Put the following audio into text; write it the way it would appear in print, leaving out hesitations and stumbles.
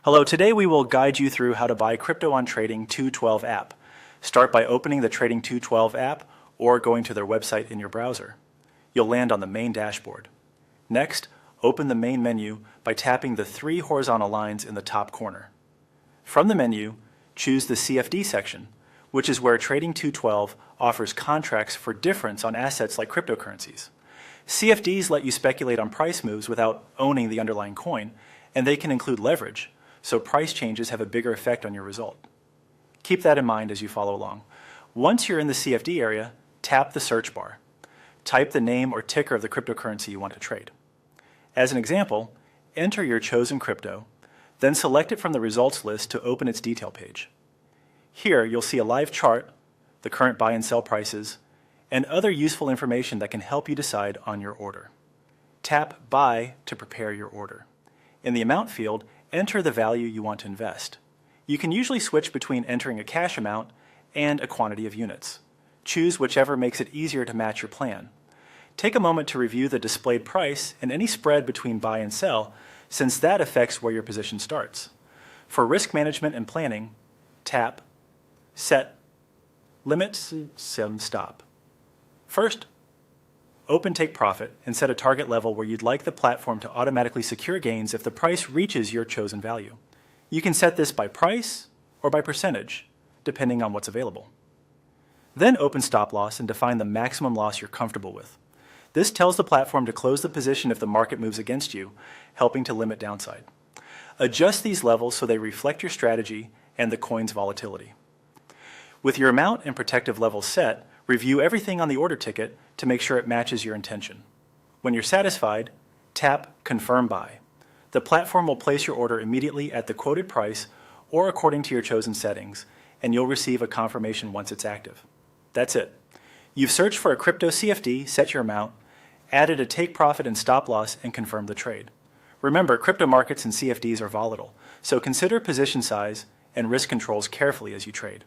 Hello, today we will guide you through how to buy crypto on Trading 212 app. Start by opening the Trading 212 app or going to their website in your browser. You'll land on the main dashboard. Next, open the main menu by tapping the three horizontal lines in the top corner. From the menu, choose the CFD section, which is where Trading 212 offers contracts for difference on assets like cryptocurrencies. CFDs let you speculate on price moves without owning the underlying coin, and they can include leverage, so price changes have a bigger effect on your result. Keep that in mind as you follow along. Once you're in the CFD area, tap the search bar. Type the name or ticker of the cryptocurrency you want to trade. As an example, enter your chosen crypto, then select it from the results list to open its detail page. Here you'll see a live chart, the current buy and sell prices, and other useful information that can help you decide on your order. Tap Buy to prepare your order. In the amount field, enter the value you want to invest. You can usually switch between entering a cash amount and a quantity of units. Choose whichever makes it easier to match your plan. Take a moment to review the displayed price and any spread between buy and sell, since that affects where your position starts. For risk management and planning, tap Set Limits Stop. First, open Take Profit and set a target level where you'd like the platform to automatically secure gains if the price reaches your chosen value. You can set this by price or by percentage, depending on what's available. Then open Stop Loss and define the maximum loss you're comfortable with. This tells the platform to close the position if the market moves against you, helping to limit downside. Adjust these levels so they reflect your strategy and the coin's volatility. With your amount and protective levels set, review everything on the order ticket to make sure it matches your intention. When you're satisfied, tap Confirm Buy. The platform will place your order immediately at the quoted price or according to your chosen settings, and you'll receive a confirmation once it's active. That's it. You've searched for a crypto CFD, set your amount, added a take profit and stop loss, and confirmed the trade. Remember, crypto markets and CFDs are volatile, so consider position size and risk controls carefully as you trade.